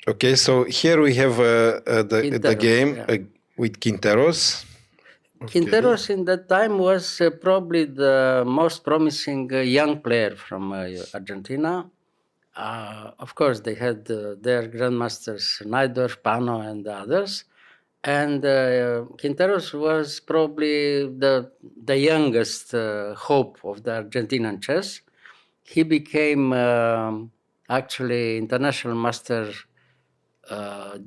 Okay, so here we have the Quinteros, game yeah. with Quinteros. Quinteros in that time was probably the most promising young player from Argentina. Of course, they had their grandmasters, Naidorf, Pano, and others. And Quinteros was probably the youngest hope of the Argentinian chess. He became actually international master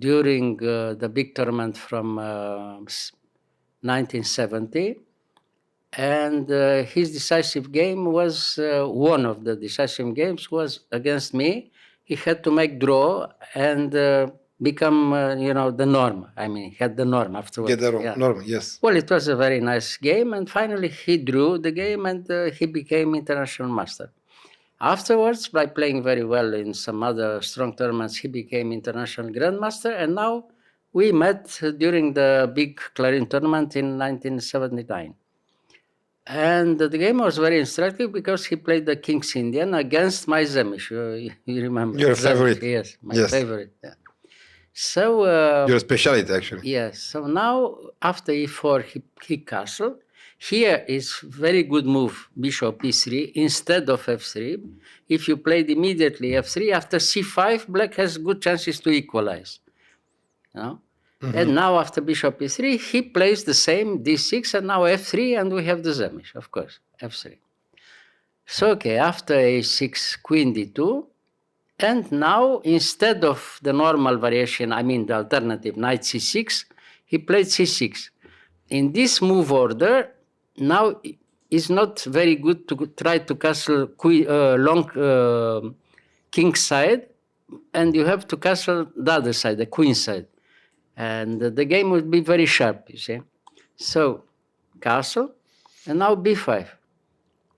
during the big tournament from 1970. And his decisive game was one of the decisive games was against me. He had to make draw and become, the norm. I mean, he had the norm afterwards. Get the norm, yes. Well, it was a very nice game, and finally he drew the game, and he became international master. Afterwards, by playing very well in some other strong tournaments, he became international grandmaster, and now we met during the big Clarin tournament in 1979. And the game was very instructive because he played the King's Indian against my Zemish. You remember? Your Zemish, favorite. yes, my Yes. favorite. Yeah. So Your specialty, actually. yes. So now after e4, he castle. Here is very good move, bishop e3 instead of f3. If you played immediately f3 after c5, black has good chances to equalize. You know? And now after bishop e3, he plays the same d6 and now f3, and we have the Zemish, of course, f3. So okay, after a6, queen d2, and now instead of the normal variation, I mean the alternative knight c6, he played c6. In this move order, now it's not very good to try to castle long king side, and you have to castle the other side, the queen side. And the game would be very sharp, you see. So, castle, and now b5.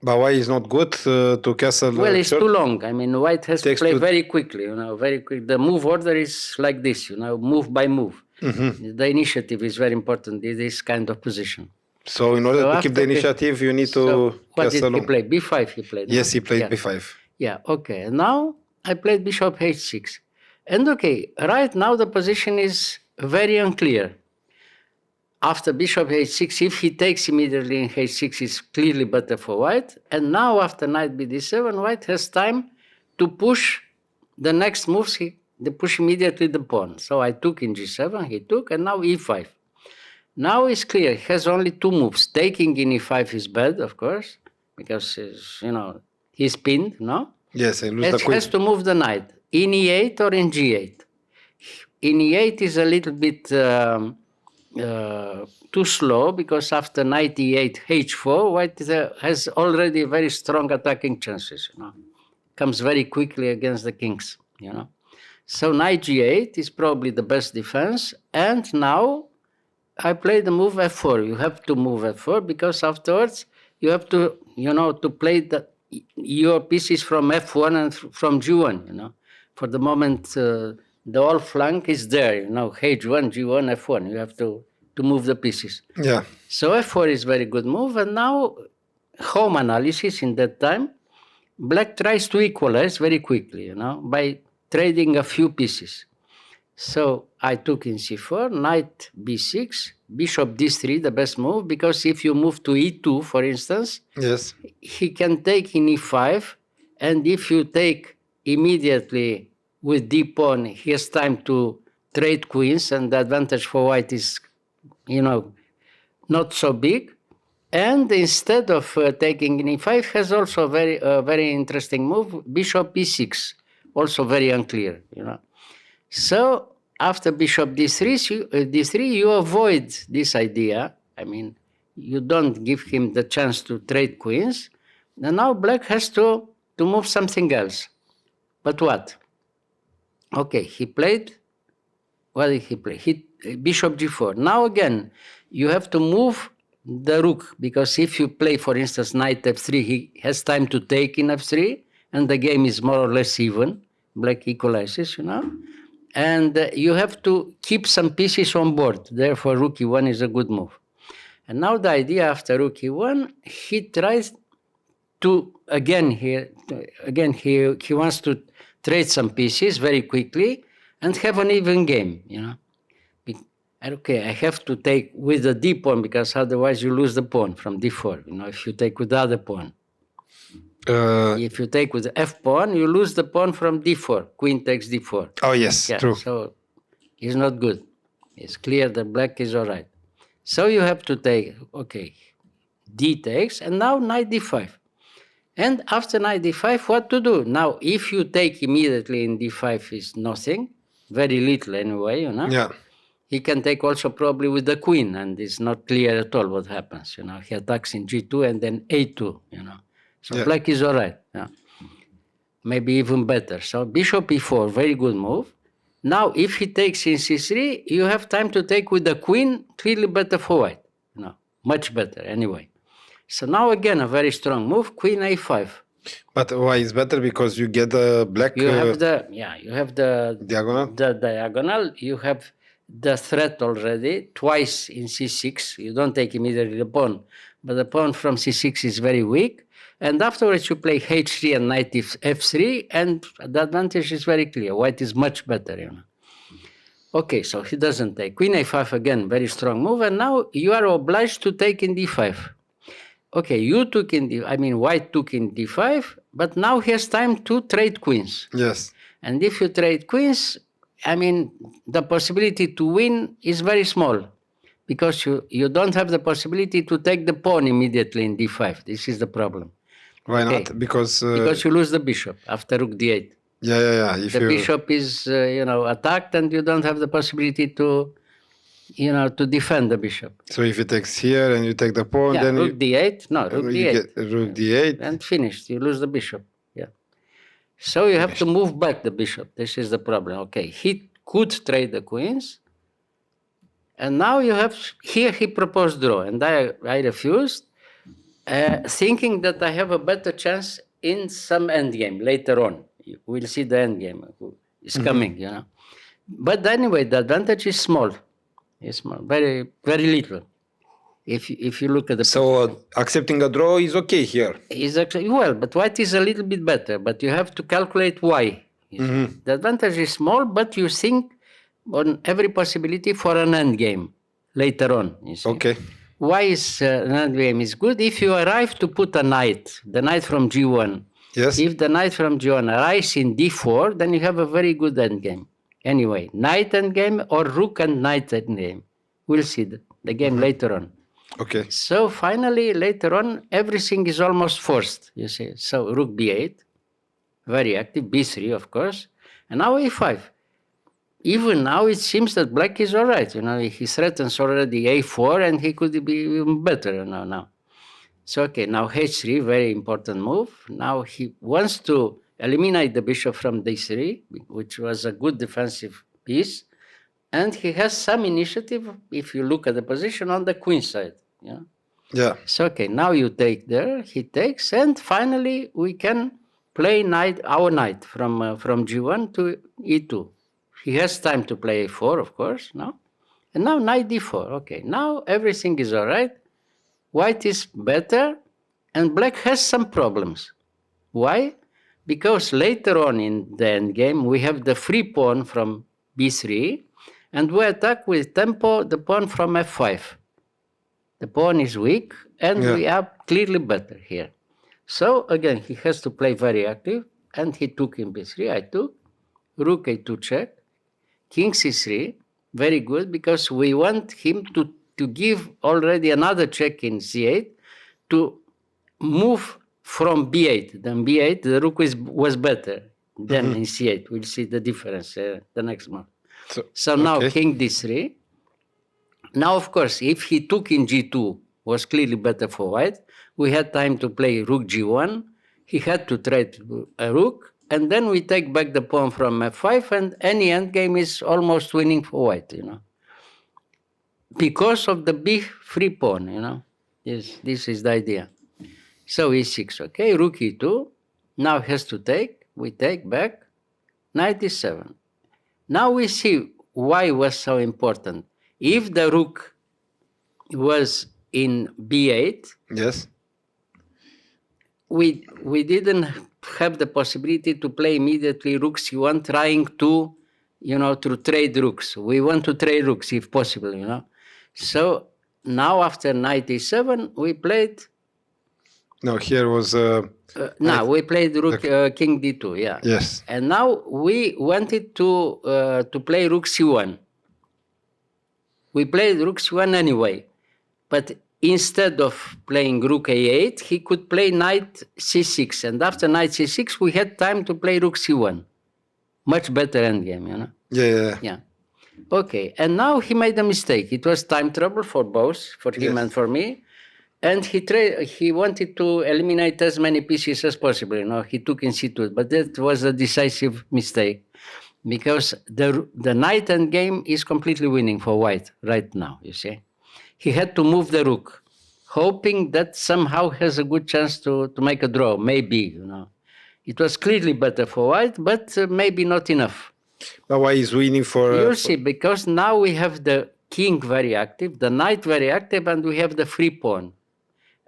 But why is not good to castle? Well, it's too long. I mean, white has to play to- very quickly, very quick. The move order is like this, move by move. The initiative is very important in this kind of position. So in order to keep the initiative, you need to what did castle he long. play? b5 he played. Yes, no? he played Yeah. b5. Yeah, okay. Now I played bishop h6. And okay, right now the position is very unclear. After bishop h6, if he takes immediately in h6, is clearly better for white. And now after knight bd7, white has time to push the next moves. They push immediately the pawn. So I took in g7, he took, and now e5. Now it's clear, he has only two moves. Taking in e5 is bad, of course, because he's pinned, no? Yes, and lose the He queen. has to move the knight in e8 or in g8. In e8 is a little bit too slow because after knight e8, h4, white has already very strong attacking chances. Comes very quickly against the kings. So knight g8 is probably the best defense. And now I play the move f4. You have to move f4 because afterwards you have to, to play your pieces from f1 and from g1. For the moment, the whole flank is there. h1, g1, f1. You have to move the pieces. Yeah. So f4 is very good move. And now home analysis in that time, black tries to equalize very quickly, by trading a few pieces. So I took in c4, knight b6, bishop d3, the best move, because if you move to e2, for instance, yes, he can take in e5, and if you take immediately with d pawn, he has time to trade queens, and the advantage for white is, not so big. And instead of taking in e5, has also a very interesting move, bishop e6, also very unclear, So after bishop d3, you avoid this idea. I mean, you don't give him the chance to trade queens. And now black has to move something else. But what? Okay, he played. What did he play? Bishop g4. Now again, you have to move the rook, because if you play, for instance, knight f3, he has time to take in f3, and the game is more or less even. Black equalizes, And you have to keep some pieces on board. Therefore, rook e1 is a good move. And now the idea after rook e1, he tries to, he wants to trade some pieces very quickly. and have an even game, you know. Okay, I have to take with the d pawn because otherwise you lose the pawn from d4, you know, if you take with the other pawn. If you take with the f pawn, you lose the pawn from d4. Queen takes d4. Oh, yes, Yeah, true. so it's not good. It's clear that black is all right. So you have to take, okay, d takes, and now knight d5. And after knight d5, what to do? Now, if you take immediately in d5 is nothing, very little anyway, you know. Yeah. He can take also probably with the queen, and it's not clear at all what happens, you know. He attacks in g2 and then a2, you know. So black is all right, yeah. Maybe even better. So bishop e4, very good move. Now, if he takes in c3, you have time to take with the queen, clearly better for white, you know, much better anyway. So now again, a very strong move, queen a5. But why is better? Because you get the black You have the, you have the diagonal? The diagonal, you have the threat already, twice in c6. You don't take immediately the pawn, but the pawn from c6 is very weak. And afterwards you play h3 and knight f3, and the advantage is very clear. White is much better, you know. Okay, so he doesn't take. Queen a5 again, very strong move, and now you are obliged to take in d5. Okay, you took in white took in d5, but now he has time to trade queens. Yes. And if you trade queens, the possibility to win is very small because you don't have the possibility to take the pawn immediately in d5. This is the problem. Why not? Because you lose the bishop after rook d8. Yeah. If the bishop is attacked, and you don't have the possibility to defend the bishop. So if he takes here and you take the pawn, then rook d8. No, rook d8. Get rook d8 and finished. You lose the bishop. Yeah. So you have to move back the bishop. This is the problem. Okay, he could trade the queens, and now you have here he proposed draw, and I refused, thinking that I have a better chance in some endgame later on. We'll see the endgame is coming, you know. But anyway, the advantage is small. It's small, very, very little. If you look at the accepting a draw is okay here. Is actually well, but white is a little bit better. But you have to calculate why. The advantage is small, but you think on every possibility for an end game later on. You see. Okay. Why is an end game is good? If you arrive to put a knight, the knight from g1. Yes. If the knight from g1 arrives in d4, then you have a very good end game. Anyway, knight end game or rook and knight end game. We'll see the game later on. Okay. So finally, later on, everything is almost forced, you see. So rook b8, very active, b3, of course, and now a5. Even now, it seems that black is all right. You know, he threatens already a4, and he could be even better now. So, okay, now h3, very important move. Now he wants to eliminate the bishop from d3, which was a good defensive piece. And he has some initiative, if you look at the position, on the queen side. Yeah. So, okay, now you take there, he takes, and finally we can play our knight from g1 to e2. He has time to play a4, of course, no? And now knight d4. Okay, now everything is all right. White is better, and black has some problems. Why? Because later on in the endgame, we have the free pawn from b3, and we attack with tempo the pawn from f5. The pawn is weak, and we are clearly better here. So again, he has to play very active, and he took in b3. I took rook a2 check, king c3, very good, because we want him to give already another check in c8 to move from b8. Then b8, the rook was better than in c8. We'll see the difference the next month. So now king d3. Now, of course, if he took in g2, was clearly better for white. We had time to play rook g1. He had to trade a rook, and then we take back the pawn from f5, and any endgame is almost winning for white, you know. Because of the big free pawn, you know. This is the idea. So e6, okay, rook e2. Now has to take. We take back. Knight e7. Now we see why it was so important. If the rook was in b8, yes, we didn't have the possibility to play immediately rook c1, trying to to trade rooks. We want to trade rooks if possible. So now after knight e7, we played. No, here was. Now we played rook king d2. Yeah. Yes. And now we wanted to play rook c1. We played rook c1 anyway, but instead of playing rook a8, he could play knight c6, and after knight c6, we had time to play rook c1. Much better endgame. Yeah. Okay, and now he made a mistake. It was time trouble for both, for him and for me. And he wanted to eliminate as many pieces as possible. He took in c2, but that was a decisive mistake because the knight endgame is completely winning for white right now, you see. He had to move the rook, hoping that somehow has a good chance to make a draw, maybe. It was clearly better for white, but maybe not enough. But why is winning for... You'll see, because now we have the king very active, the knight very active, and we have the free pawn.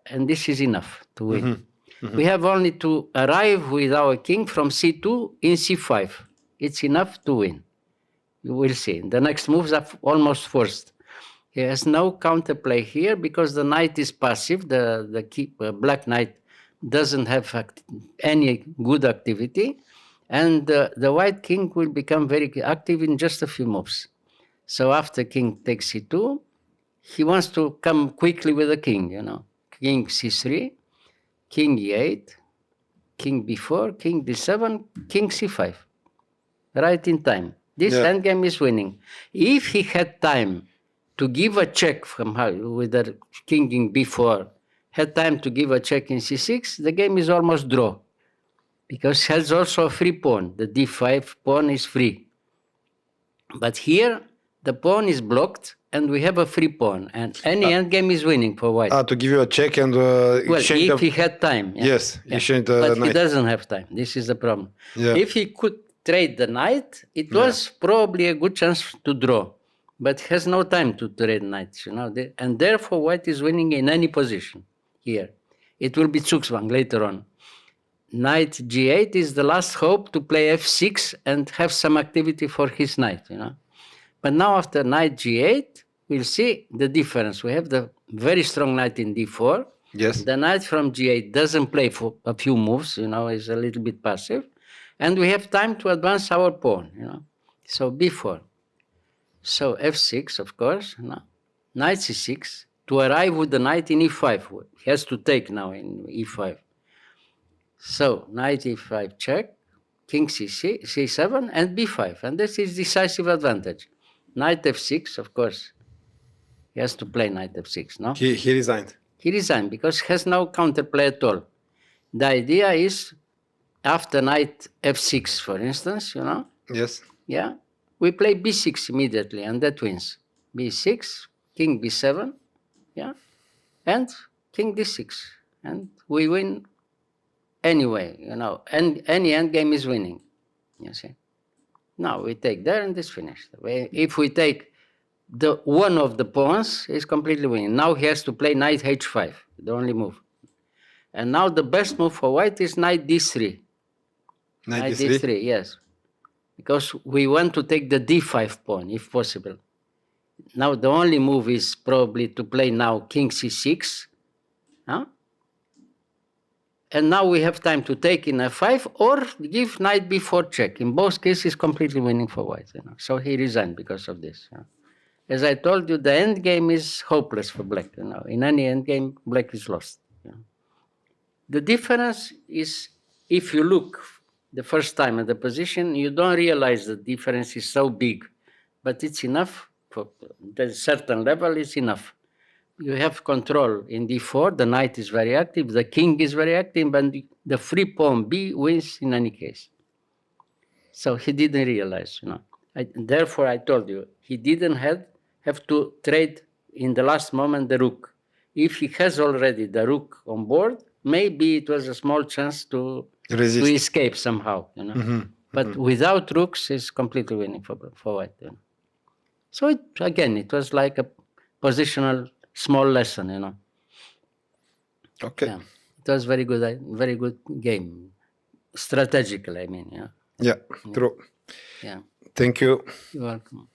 And this is enough to win. Mm-hmm. Mm-hmm. We have only to arrive with our king from c2 in c5. It's enough to win. You will see. The next moves are almost forced. He has no counterplay here because the knight is passive. The black knight doesn't have any good activity. And the white king will become very active in just a few moves. So after king takes c2, he wants to come quickly with the king, King c3, king e8, king b4, king d7, king c5. Right in time. This endgame is winning. If he had time to give a check with the king in b4, had time to give a check in c6, the game is almost draw. Because he has also a free pawn. The d5 pawn is free. But here, the pawn is blocked, and we have a free pawn. And any endgame is winning for white. To give you a check and exchange... Well, if he had time. Yes, exchange the but knight. He doesn't have time. This is the problem. Yeah. If he could trade the knight, it was probably a good chance to draw. But he has no time to trade knights, and therefore white is winning in any position here. It will be Zugzwang later on. Knight g8 is the last hope to play f6 and have some activity for his knight, But now after knight g8, we'll see the difference. We have the very strong knight in d4. Yes. The knight from g8 doesn't play for a few moves, is a little bit passive. And we have time to advance our pawn, So b4. So f6, of course. Knight c6. To arrive with the knight in e5. He has to take now in e5. So knight e5 check, king c7, and b5. And this is decisive advantage. Knight f6, of course. He has to play knight f6, no? He resigned. He resigned because he has no counterplay at all. The idea is, after knight f6, for instance, Yes. Yeah, we play b6 immediately, and that wins. b6, king b7, and king d6. And we win anyway, and any endgame is winning, you see. Now we take there and it's finished. If we take one of the pawns, is completely winning. Now he has to play knight h5, the only move. And now the best move for white is knight d3. Knight d3? Yes. Because we want to take the d5 pawn, if possible. Now the only move is probably to play now king c6. And now we have time to take in f5 or give knight b4 check. In both cases, completely winning for white. So he resigned because of this. As I told you, the endgame is hopeless for black. In any endgame, black is lost. The difference is, if you look the first time at the position, you don't realize the difference is so big. But it's enough. For a certain level, it's enough. You have control in d4, the knight is very active, the king is very active, but the free pawn b wins in any case. So he didn't realize, Therefore, I told you, he didn't have to trade in the last moment the rook. If he has already the rook on board, maybe it was a small chance to escape somehow, But without rooks, it's completely winning for white. So it was like a positional small lesson, Okay. Yeah. It was very good game. Strategically, I mean, Yeah, true. Yeah. Thank you. You're welcome.